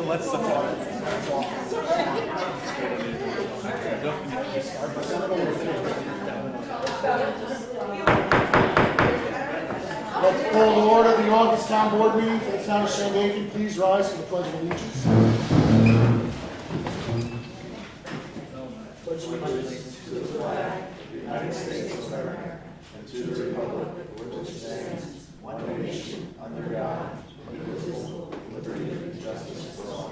Let's call to order the August Town Board meeting for the town of Shandaken. Please rise for the Pledge of Allegiance. Pledge allegiance to the flag of the United States of America and to the republic for which it stands, one nation, under God, indivisible, with liberty and justice for all.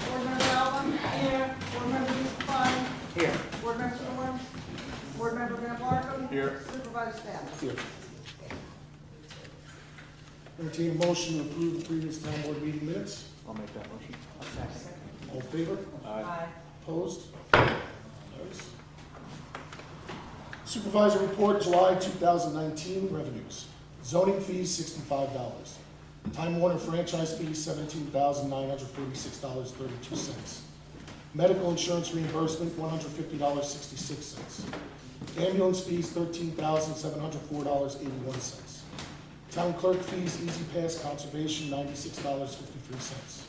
Board Member Alvin? Here. Board Member Fine? Here. Board Member Storm? Board Member Van Barcom? Here. Supervisor Stanley? Here. Entertain a motion to approve the previous town board meeting minutes. I'll make that motion. All in favor? Aye. Opposed? Carries. Supervisor report, July 2019 revenues. Zoning fees, $65. Time Warner franchise fees, $17,946.32. Medical insurance reimbursement, $150.66. Ambulance fees, $13,704.81. Town clerk fees, Easy Pass conservation, $96.53.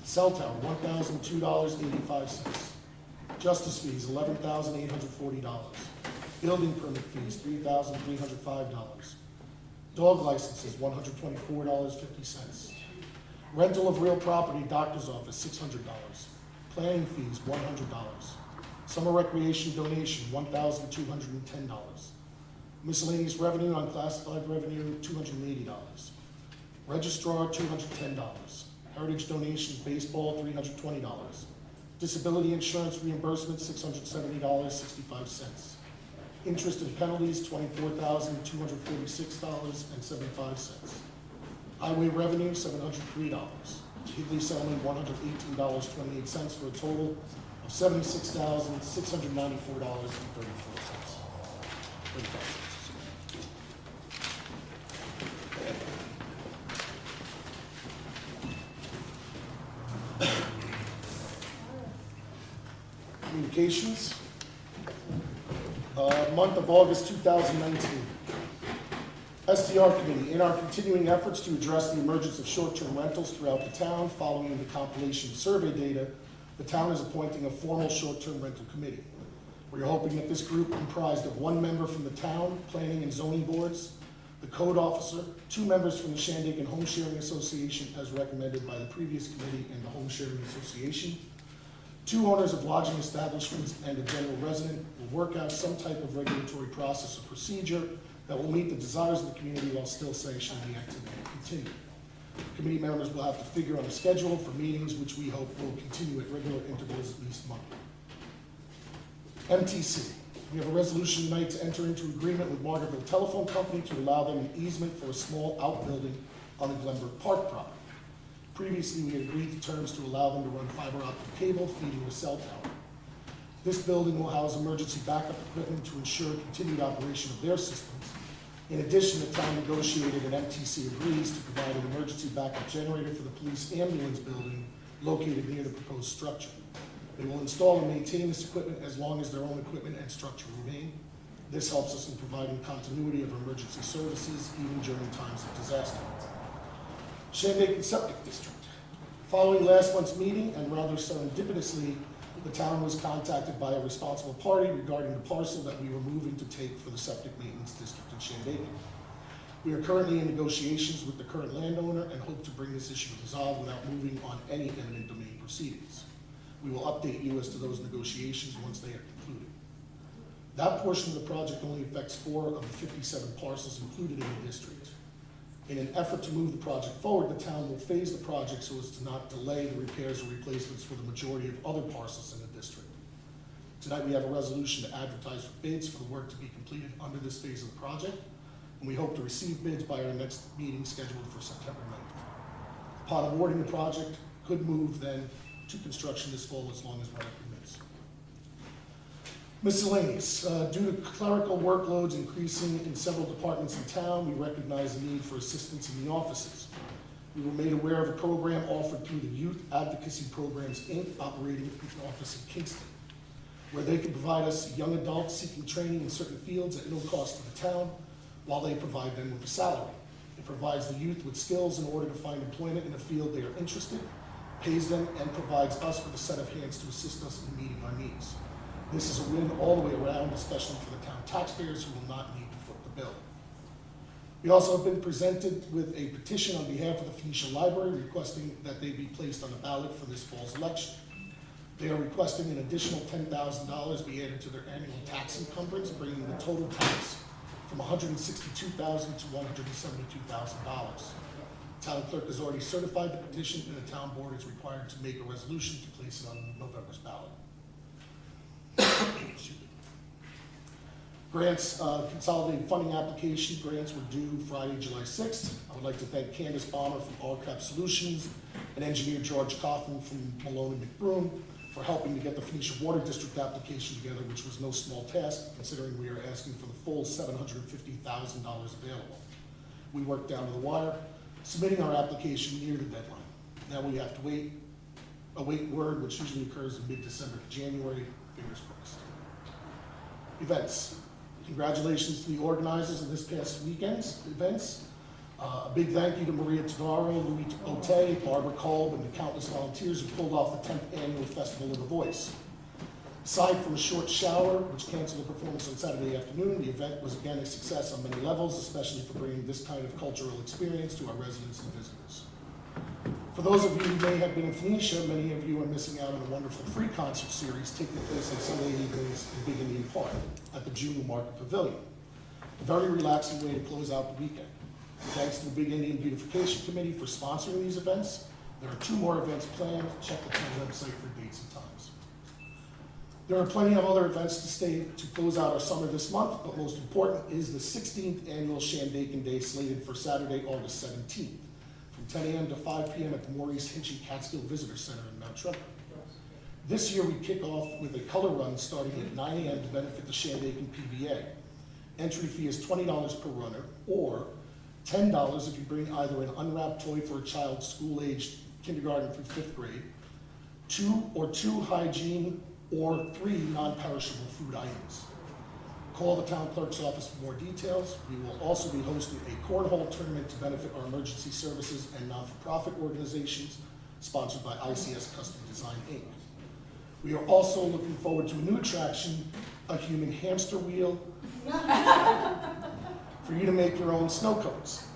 Cell tower, $1,002.85. Justice fees, $11,840. Building permit fees, $3,305. Dog licenses, $124.50. Rental of real property, doctor's office, $600. Planning fees, $100. Summer recreation donation, $1,210. Miscellaneous revenue, unclassified revenue, $280. Registrar, $210. Heritage donations, baseball, $320. Disability insurance reimbursement, $670.65. Interest and penalties, $24,246.75. Highway revenue, $703. Higley settlement, $118.28 for a total of $76,694.35. Communications. Month of August 2019. STR Committee, in our continuing efforts to address the emergence of short-term rentals throughout the town following the compilation of survey data, the town is appointing a formal short-term rental committee. We are hoping that this group, comprised of one member from the town, planning and zoning boards, the code officer, 2 members from the Shandaken Home Sharing Association as recommended by the previous committee and the Home Sharing Association, 2 owners of lodging establishments and a general resident, will work out some type of regulatory process or procedure that will meet the desires of the community while still sanctioning the activity to continue. Committee members will have to figure on a schedule for meetings, which we hope will continue at regular intervals, at least monthly. MTC. We have a resolution tonight to enter into agreement with Margaretville Telephone Company to allow them an easement for a small outbuilding on the Glenbrook Park property. Previously, we had agreed to terms to allow them to run fiber optic cable feeding the cell tower. This building will house emergency backup equipment to ensure continued operation of their systems. In addition, the town negotiated and MTC agrees to provide an emergency backup generator for the police ambulance building located near the proposed structure. They will install and maintain this equipment as long as their own equipment and structure remain. This helps us in providing continuity of emergency services even during times of disaster. Shandaken Septic District. Following last month's meeting, and rather serendipitously, the town was contacted by a responsible party regarding the parcel that we were moving to take for the septic maintenance district in Shandaken. We are currently in negotiations with the current landowner and hope to bring this issue resolved without moving on any eminent domain proceedings. We will update you as to those negotiations once they are concluded. That portion of the project only affects 4 of the 57 parcels included in the district. In an effort to move the project forward, the town will phase the project so as to not delay the repairs or replacements for the majority of other parcels in the district. Tonight we have a resolution to advertise for bids for the work to be completed under this phase of the project, and we hope to receive bids by our next meeting scheduled for September 9th. Upon awarding the project, could move then to construction this fall as long as weather permits. Miscellaneous. Due to clerical workloads increasing in several departments in town, we recognize the need for assistance in the offices. We were made aware of a program offered through the Youth Advocacy Programs, Inc., operating an office in Kingston, where they can provide us young adults seeking training in certain fields at no cost to the town while they provide them with a salary. It provides the youth with skills in order to find employment in a field they are interested, pays them, and provides us with a set of hands to assist us in meeting our needs. This is a win all the way around, especially for the town taxpayers who will not need to foot the bill. We also have been presented with a petition on behalf of the Phoenicia Library requesting that they be placed on the ballot for this fall's election. They are requesting an additional $10,000 be added to their annual tax encumbrance, bringing the total tax from $162,000 to $172,000. Town clerk has already certified the petition, and the town board is required to make a resolution to place it on November's ballot. Excuse me. Grants, consolidated funding application grants were due Friday, July 6th. I would like to thank Candace Bomber from RCAP Solutions and engineer George Coughlin from Malone and McBroom for helping to get the Phoenicia Water District application together, which was no small task, considering we are asking for the full $750,000 available. We worked down to the wire, submitting our application near the deadline. Now we have to await word, which usually occurs in mid-December to January. Fingers crossed. Events. Congratulations to the organizers of this past weekend's events. A big thank you to Maria Tadaro, Louis Ote, Barbara Kolb, and the countless volunteers who pulled off the 10th annual Festival of the Voice. Aside from a short shower, which canceled the performance on Saturday afternoon, the event was again a success on many levels, especially for bringing this kind of cultural experience to our residents and visitors. For those of you who may have been in Phoenicia, many of you are missing out on a wonderful free concert series taking place on Sunday evenings in Big Indian Park at the Junior Market Pavilion. A very relaxing way to close out the weekend. Thanks to the Big Indian Beautification Committee for sponsoring these events. There are 2 more events planned. Check the town website for dates and times. There are plenty of other events to close out our summer this month, but most important is the 16th annual Shandaken Day slated for Saturday, August 17th. From 10 a.m. to 5 p.m. at the Maurice Hinchy Catskill Visitor Center in Mount Trumbull. This year we kick off with a color run starting at 9 a.m. to benefit the Shandaken PBA. Entry fee is $20 per runner, or $10 if you bring either an unwrapped toy for a child school-aged kindergarten through 5th grade, 2 hygiene, or 3 non-perishable food items. Call the town clerk's office for more details. We will also be hosting a cornhole tournament to benefit our emergency services and non-for-profit organizations, sponsored by ICS Custom Design, Inc. We are also looking forward to a new attraction, a human hamster wheel, for you to make your own snow cones.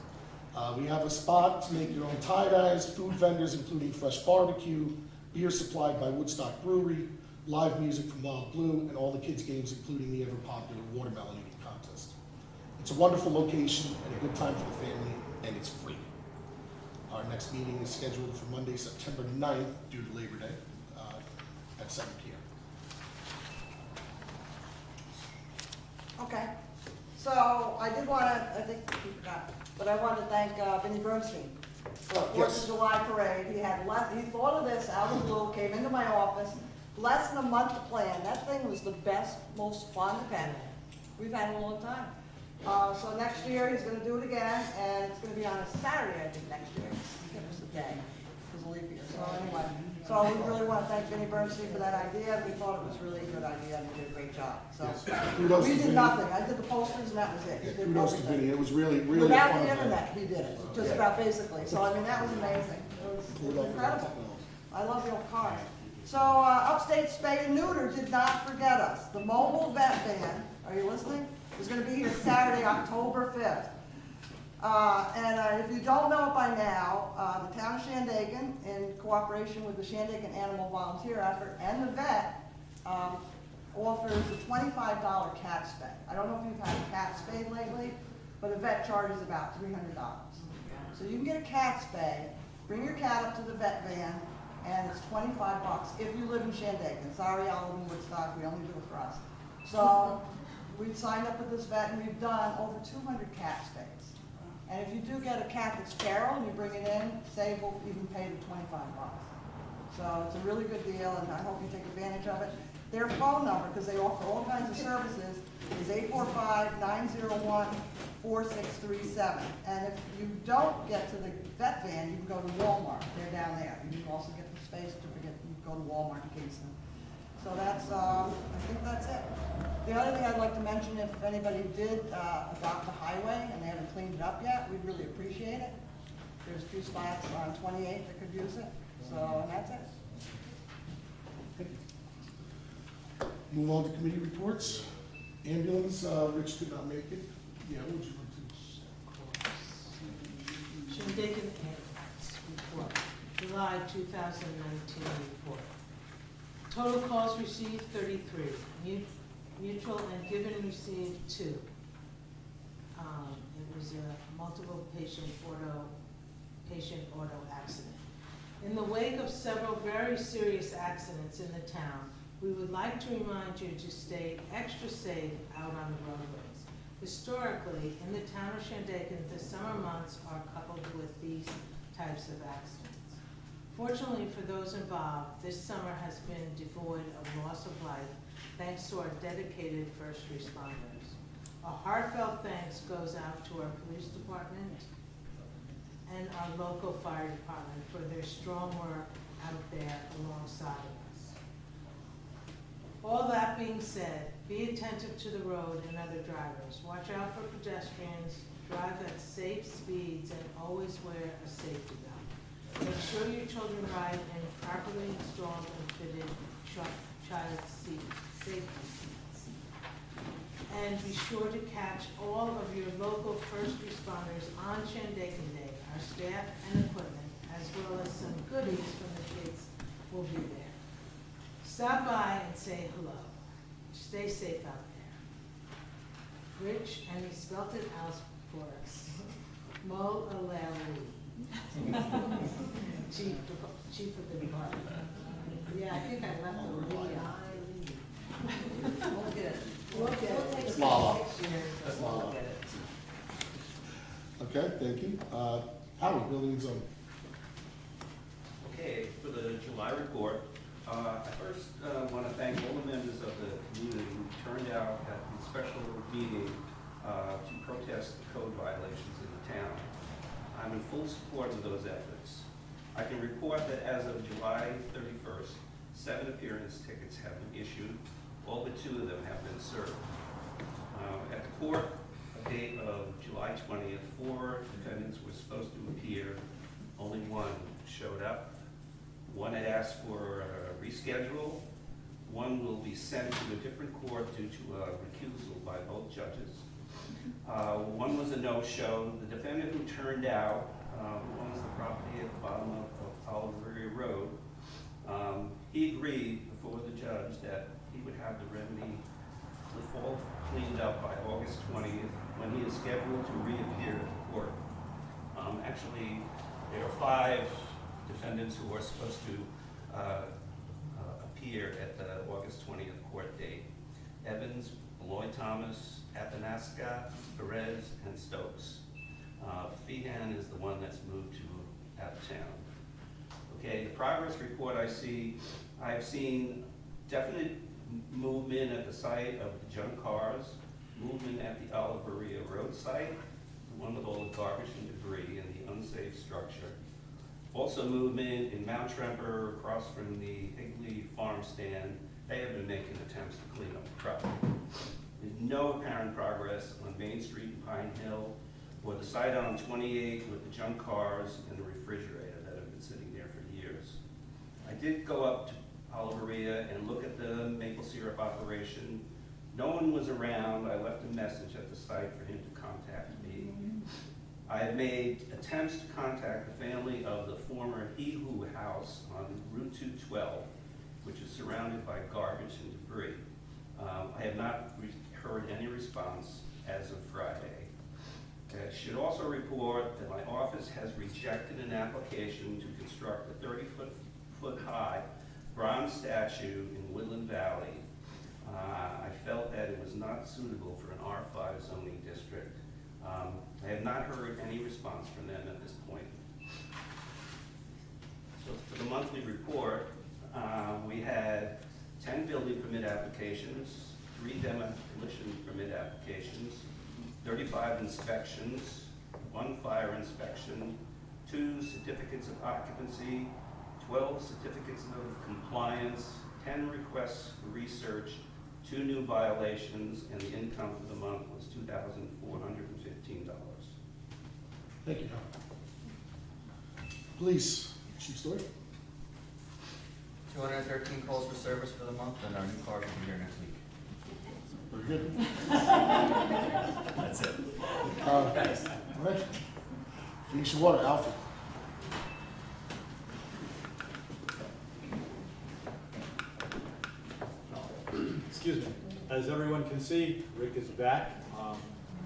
We have a spot to make your own tie-dyes, food vendors including fresh barbecue, beer supplied by Woodstock Brewery, live music from Wild Blue, and all the kids' games, including the ever-popular watermelon eating contest. It's a wonderful location and a good time for the family, and it's free. Our next meeting is scheduled for Monday, September 9th, due to Labor Day, at 7 p.m. Okay, so I did want to, I think we forgot, but I wanted to thank Vinnie Bernstein for the 4th Yes. of July parade. He thought of this out of the blue, came into my office, less than a month to plan. That thing was the best, most fun event we've had in a long time. So next year, he's going to do it again, and it's going to be on a Saturday, I think, next year. Give us the day, because of leap year. So anyway, so we really want to thank Vinnie Bernstein for that idea. We thought it was really a good idea, and he did a great job. So Kudos we to did Vinnie. nothing. I did the posters, and that was it. Yeah, He did kudos to everything. Vinnie. It was really, really Without fun the event. internet, he did it, just about basically. So I mean, that was amazing. It was incredible. I love the old cars. So Upstate Spay and Neuter did not forget us. The mobile vet van, are you listening? Is going to be here Saturday, October 5th. If you don't know it by now, the town of Shandaken, in cooperation with the Shandaken Animal Volunteer Effort and the vet, offers a $25 cat spay. I don't know if you've had a cat spayed lately, but a vet charges about $300. So you can get a cat spay, bring your cat up to the vet van, and it's $25 if you live in Shandaken. Sorry, I live in Woodstock, we only do it for us. So we've signed up with this vet, and we've done over 200 cat spays. And if you do get a cat that's feral and you bring it in, say we'll even pay the $25. So it's a really good deal, and I hope you take advantage of it. Their phone number, because they offer all kinds of services, is 845-901-4637. And if you don't get to the vet van, you can go to Walmart. They're down there. You can also get the space certificate. You can go to Walmart in Kingston. So that's, I think that's it. The other thing I'd like to mention, if anybody did adopt a highway and they haven't cleaned it up yet, we'd really appreciate it. There's a few spots on 28 that could use it, so, and that's it. Move on to committee reports. Ambulance, Rich could not make it. Yeah, what would you like to? Shandaken NY report, July 2019 report. Total calls received 33, mutual and given received 2. It was a multiple patient auto accident. In the wake of several very serious accidents in the town, we would like to remind you to stay extra safe out on the roadways. Historically, in the town of Shandaken, the summer months are coupled with these types of accidents. Fortunately for those involved, this summer has been devoid of loss of life thanks to our dedicated first responders. A heartfelt thanks goes out to our police department and our local fire department for their strong work out there alongside of us. All that being said, be attentive to the road and other drivers. Watch out for pedestrians, drive at safe speeds, and always wear a safety belt. Make sure your children ride in properly installed and fitted child safety seats. And be sure to catch all of your local first responders on Shandaken Day. Our staff and equipment, as well as some goodies from the kids, will be there. Stop by and say hello. Stay safe out there. Rich, and he spelt it out for us. Mo Alali. Chief of the department. Yeah, I think I left the Lee. We'll get it. We'll get it. It's Lala. That's Lala. Okay, thank you. Howard, building and zoning. Okay, for the July report, I first want to thank all the members of the community who turned out at the special meeting to protest the code violations in the town. I'm in full support of those efforts. I can report that as of July 31st, 7 appearance tickets have been issued. All but 2 of them have been served. At the court, a date of July 20th, 4 defendants were supposed to appear. Only 1 showed up. 1 had asked for a reschedule. 1 will be sent to a different court due to a recusal by both judges. 1 was a no-show. The defendant who turned out, who owns the property at the bottom of Oliveria Road, he agreed before the judge that he would have the remedy default cleaned up by August 20th, when he is scheduled to reappear at the court. Actually, there are 5 defendants who are supposed to appear at the August 20th court date. Evans, Lloyd Thomas, Atanaska, Perez, and Stokes. Feehan is the one that's moved to out of town. Okay, the progress report I've seen definite movement at the site of the junk cars, movement at the Oliveria Road site, the one with all the garbage and debris and the unsafe structure. Also movement in Mount Tremper across from the Higley farm stand. They have been making attempts to clean up the property. There's no apparent progress on Main Street and Pine Hill, or the site on 28 with the junk cars and the refrigerator that have been sitting there for years. I did go up to Oliveria and look at the maple syrup operation. No one was around. I left a message at the site for him to contact me. I have made attempts to contact the family of the former Ehu house on Route 212, which is surrounded by garbage and debris. I have not heard any response as of Friday. I should also report that my office has rejected an application to construct a 30-foot high bronze statue in Woodland Valley. I felt that it was not suitable for an R5 zoning district. I have not heard any response from them at this point. So for the monthly report, we had 10 building permit applications, 3 demolition permit applications, 35 inspections, 1 fire inspection, 2 certificates of occupancy, 12 certificates of compliance, 10 requests for research, 2 new violations, and the income for the month was $2,415. Thank you, Howard. Police, Chief Stewart. 213 calls for service for the month, and our new car will be here next week. Very good. That's it. All right. Phoenicia Water, Alfred. Excuse me. As everyone can see, Rick is back.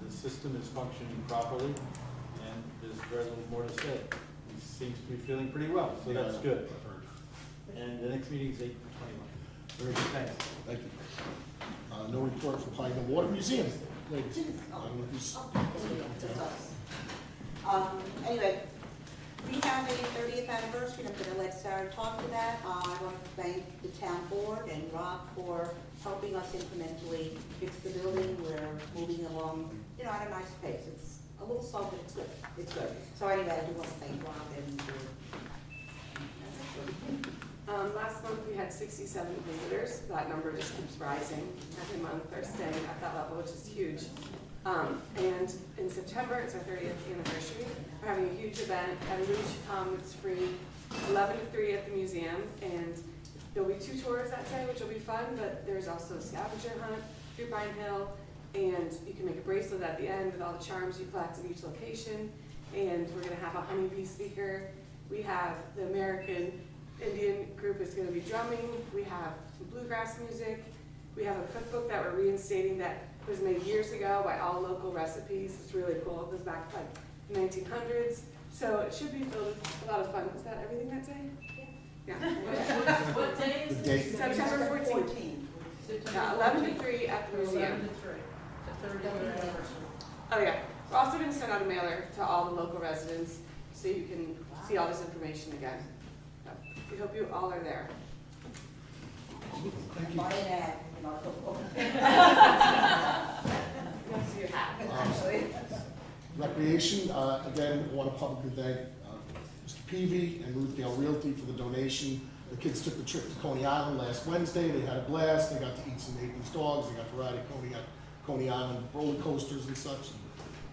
The system is functioning properly, and there's very little more to say. He seems to be feeling pretty well, so that's good. I've heard. And the next meeting is 8/21. Very good, thanks. Thank you. No report from Pine Hill Water Museum. Ladies, I don't know who's. Anyway, we have a 30th anniversary, I'm gonna let Sarah talk to that. I want to thank the town board and Rob for helping us incrementally fix the building. We're moving along, at a nice pace. It's a little slow, but it's good, So anyway, I do want to thank Rob and the board. Last month, we had 67 visitors. That number just keeps rising every month. They're staying at that level, which is huge. And in September, it's our 30th anniversary. We're having a huge event. Everybody should come. It's free, 11 to 3 at the museum. And there'll be 2 tours that day, which will be fun, but there's also a scavenger hunt through Pine Hill. And you can make a bracelet at the end with all the charms you collect at each location. And we're gonna have a honeybee speaker. We have the American Indian group is going to be drumming. We have some bluegrass music. We have a cookbook that we're reinstating that was made years ago by all local recipes. It's really cool. It goes back to like the 1900s. So it should be filled with a lot of fun. Was that everything that day? Yeah. What day is The it? date. September 14th. Yeah, 11 to 3 at the museum. 11 to 3. The 30th anniversary. Oh yeah. We're also going to send out a mailer to all the local residents so you can see all this information again. We hope you all are there. Thank you. Buy an ad in our cookbook. Nice to hear. Actually. Recreation, again, I want to publicly thank Mr. Peavy and Ruth Gale Realty for the donation. The kids took the trip to Coney Island last Wednesday. They had a blast. They got to eat some Nathan's dogs. They got to ride at Coney Island roller coasters and such.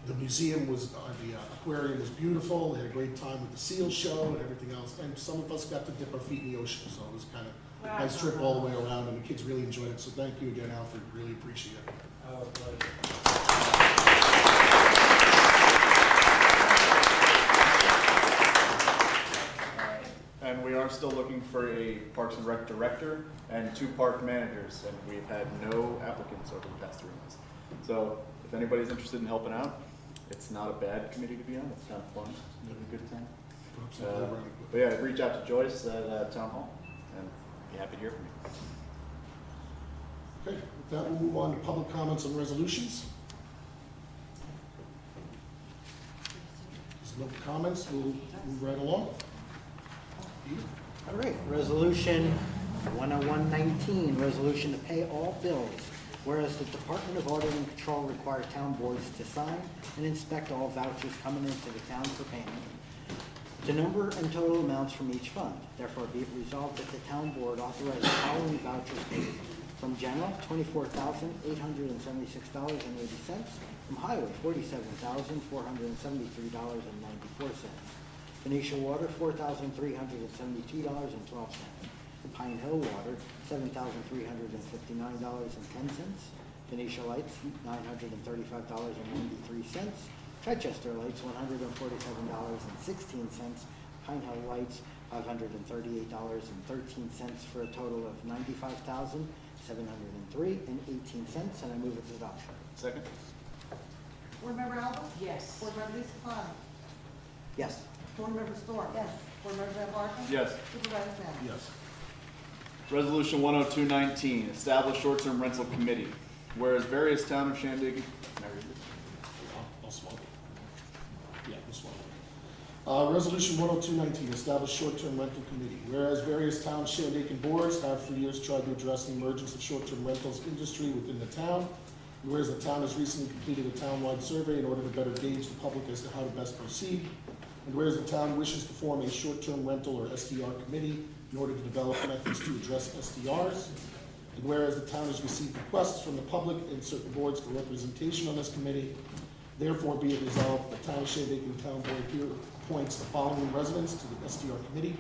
The museum was, the aquarium was beautiful. They had a great time with the seal show and everything else. And some of us got to dip our feet in the ocean, so it was kind of a nice trip all the way around, and the kids really enjoyed it. So thank you again, Alfred. Really appreciate it. Our pleasure. And we are still looking for a Parks and Rec director and 2 park managers, and we've had no applicants over the past 3 months. So if anybody's interested in helping out, it's not a bad committee to be on. It's kind of fun. It's a good time. Put up some playground But yeah, reach out to Joyce at Town Hall, and be happy to hear from you. Okay, with that, we'll move on to public comments on resolutions. There's no comments, we'll move right along. Peter? All right, resolution 10119, resolution to pay all bills. Whereas the Department of Audit and Control require town boards to sign and inspect all vouchers coming into the town for payment. The number and total amounts from each fund. Therefore, be it resolved that the town board authorize the following vouchers paid. From general, $24,876.80. From highway, $47,473.94. Phoenicia Water, $4,372.12. Pine Hill Water, $7,359.10. Phoenicia Lights, $935.93. Chichester Lights, $147.16. Pine Hill Lights, $538.13 for a total of $95,703.18. And I move its adoption. Second? Board Member Alba? Yes. Board Member Lisa Klein? Yes. Board Member Storm? Yes. Board Member Van Barton? Yes. Supervisor Sam? Yes. Resolution 10219, establish short-term rental committee. Whereas various town of Shandaken, I'll swallow. Yeah, I'll swallow. Resolution 10219, establish short-term rental committee. Whereas various town Shandaken boards have for years tried to address the emergence of short-term rentals industry within the town. Whereas the town has recently completed a town-wide survey in order to better gauge the public as to how to best proceed. And whereas the town wishes to form a short-term rental or SDR committee in order to develop methods to address SDRs. And whereas the town has received requests from the public and certain boards for representation on this committee, therefore be it resolved, the Town of Shandaken Town Board here appoints the following residents to the SDR committee: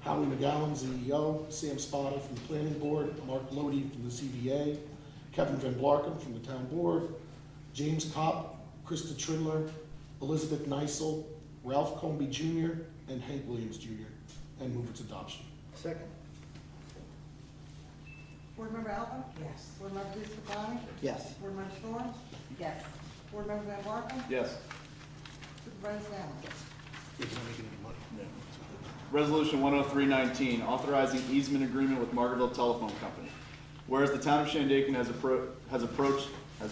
Howie McGowan, CEO, Sam Spada from the Planning Board, Mark Lodi from the CBA, Kevin Van Blarkum from the Town Board, James Kopp, Krista Trindler, Elizabeth Neisel, Ralph Comby Jr., and Hank Williams Jr., and move its adoption. Second. Board Member Alba? Yes. Board Member DeScalani? Yes. Board Member Storms? Yes. Board Member Van Barken? Yes. Supervisor Salmon? It's not making any money. No. Resolution 10319, authorizing easement agreement with Margaretville Telephone Company. Whereas the town of Shandaken has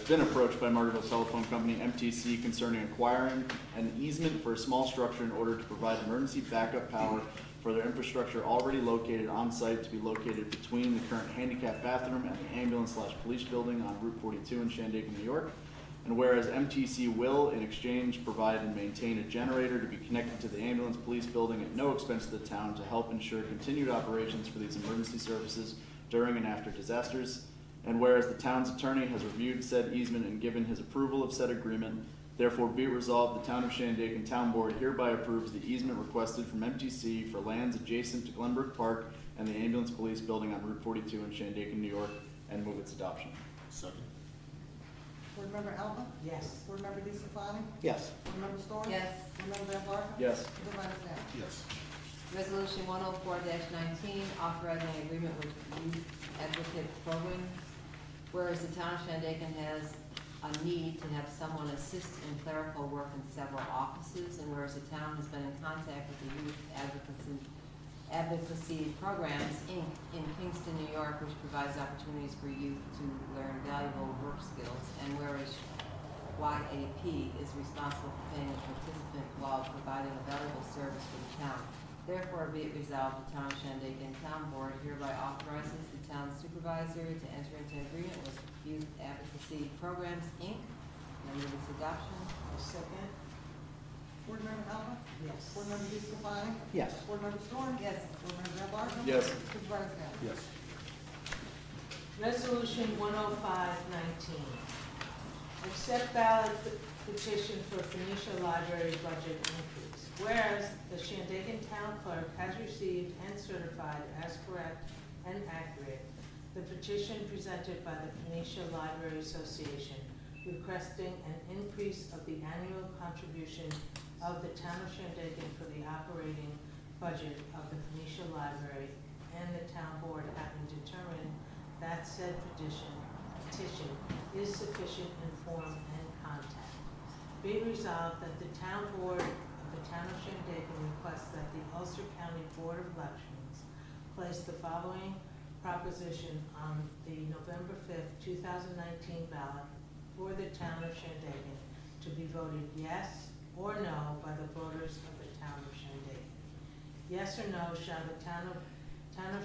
been approached by Margaretville Telephone Company, MTC, concerning acquiring an easement for a small structure in order to provide emergency backup power for their infrastructure already located on site, to be located between the current handicap bathroom and the ambulance/police building on Route 42 in Shandaken, New York. And whereas MTC will, in exchange, provide and maintain a generator to be connected to the ambulance police building at no expense to the town to help ensure continued operations for these emergency services during and after disasters. And whereas the town's attorney has reviewed said easement and given his approval of said agreement, therefore be it resolved, the Town of Shandaken Town Board hereby approves the easement requested from MTC for lands adjacent to Glenbrook Park and the ambulance police building on Route 42 in Shandaken, New York, and move its adoption. Second. Board Member Alba? Yes. Board Member DeScalani? Yes. Board Member Storms? Yes. Board Member Van Barken? Yes. Supervisor Salmon? Yes. Resolution 104-19, authorizing an agreement with Youth Advocate Program. Whereas the town of Shandaken has a need to have someone assist in clerical work in several offices, and whereas the town has been in contact with the Youth Advocacy Programs, Inc. in Kingston, New York, which provides opportunities for youth to learn valuable work skills, and whereas YAP is responsible for paying a participant while providing a valuable service for the town. Therefore, be it resolved, the Town of Shandaken Town Board hereby authorizes the town supervisor to enter into agreement with Youth Advocacy Programs, Inc. And move its adoption. Second? Board Member Alba? Yes. Board Member DeScalani? Yes. Board Member Storms? Yes. Board Member Van Barken? Yes. Supervisor Salmon? Yes. Resolution 105-19, accept ballot petition for Phoenicia Library budget increase. Whereas the Shandaken Town Clerk has received and certified as correct and accurate the petition presented by the Phoenicia Library Association requesting an increase of the annual contribution of the Town of Shandaken for the operating budget of the Phoenicia Library, and the Town Board having determined that said petition is sufficient in form and content. Be resolved that the Town Board of the Town of Shandaken requests that the Ulster County Board of Elections place the following proposition on the November 5th, 2019 ballot for the Town of Shandaken to be voted yes or no by the voters of the Town of Shandaken. Yes or no, shall the Town of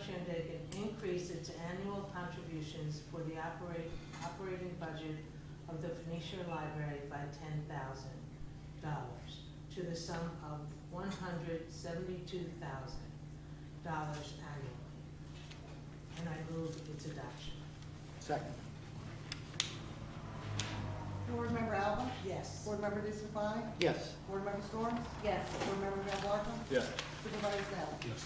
Shandaken increase its annual contributions for the operating budget of the Phoenicia Library by $10,000 to the sum of $172,000 annually. And I move its adoption. Second. Board Member Alba? Yes. Board Member DeScalani? Yes. Board Member Storms? Yes. Board Member Van Barken? Yes. Supervisor Salmon? Yes.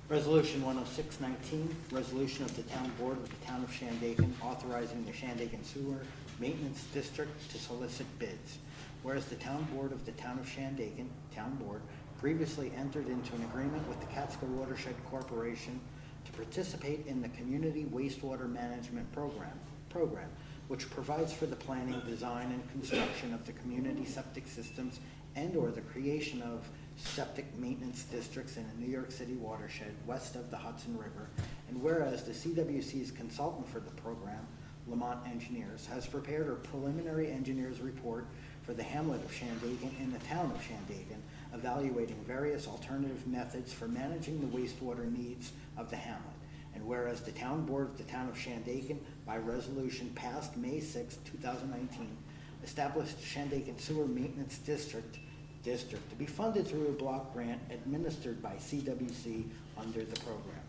Resolution 10619, resolution of the Town Board of the Town of Shandaken authorizing the Shandaken Sewer Maintenance District to solicit bids. Whereas the Town Board of the Town of Shandaken, Town Board, previously entered into an agreement with the Catskill Watershed Corporation to participate in the Community Wastewater Management Program, which provides for the planning, design, and construction of the community septic systems and/or the creation of septic maintenance districts in a New York City watershed west of the Hudson River. And whereas the CWC's consultant for the program, Lamont Engineers, has prepared a preliminary engineer's report for the hamlet of Shandaken and the town of Shandaken, evaluating various alternative methods for managing the wastewater needs of the hamlet. And whereas the Town Board of the Town of Shandaken, by resolution passed May 6, 2019, established Shandaken Sewer Maintenance District district to be funded through a block grant administered by CWC under the program.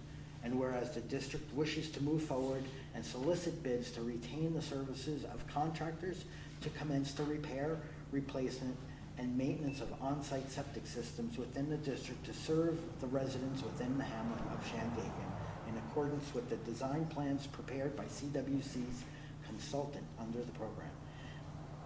And whereas the district wishes to move forward and solicit bids to retain the services of contractors to commence the repair, replacement, and maintenance of on-site septic systems within the district to serve the residents within the hamlet of Shandaken in accordance with the design plans prepared by CWC's consultant under the program.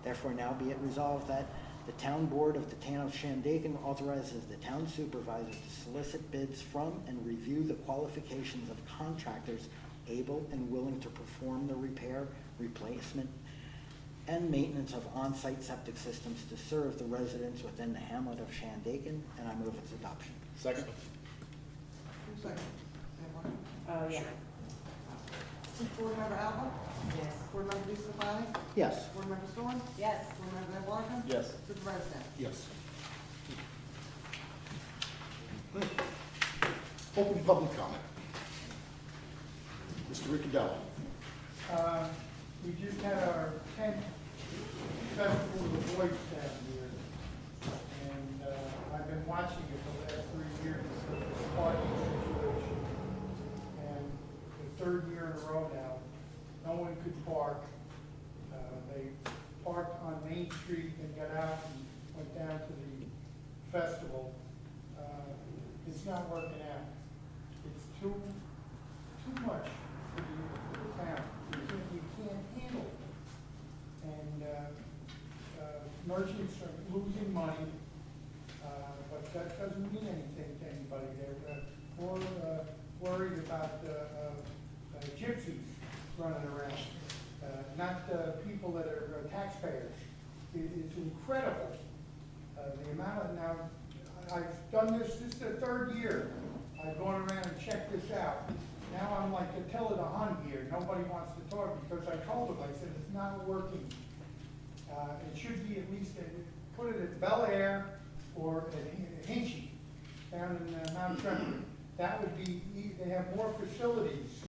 Therefore, now be it resolved that the town board of the town of Shandaken authorizes the town supervisor to solicit bids from and review the qualifications of contractors able and willing to perform the repair, replacement, and maintenance of on-site septic systems to serve the residents within the hamlet of Shandaken, and I move its adoption. Second? Who's second? Anyone? Yeah. Board Member Alba? Yes. Board Member DeSclafani? Yes. Board Member Storm? Yes. Board Member Van Blarken? Yes. Supervisor Dent? Yes. Open public comment. Mr. Riccadello. We just had our 10th festival of the Boys down here, and I've been watching it for the last 3 years, the parking situation. And the third year in a row now, no one could park. They parked on Main Street and got out and went down to the festival. It's not working out. It's too much for the town. You can't handle it. And merchants are losing money, but that doesn't mean anything to anybody. They're more worried about gypsies running around, not people that are taxpayers. It's incredible, the amount of, now, I've done this is the third year. I've gone around and checked this out. Now I'm like Attila the Hun here. Nobody wants to talk because I told them, I said, it's not working. It should be at least, put it at Bel Air or at Hinchy down in Mount Tremor. That would be, they have more facilities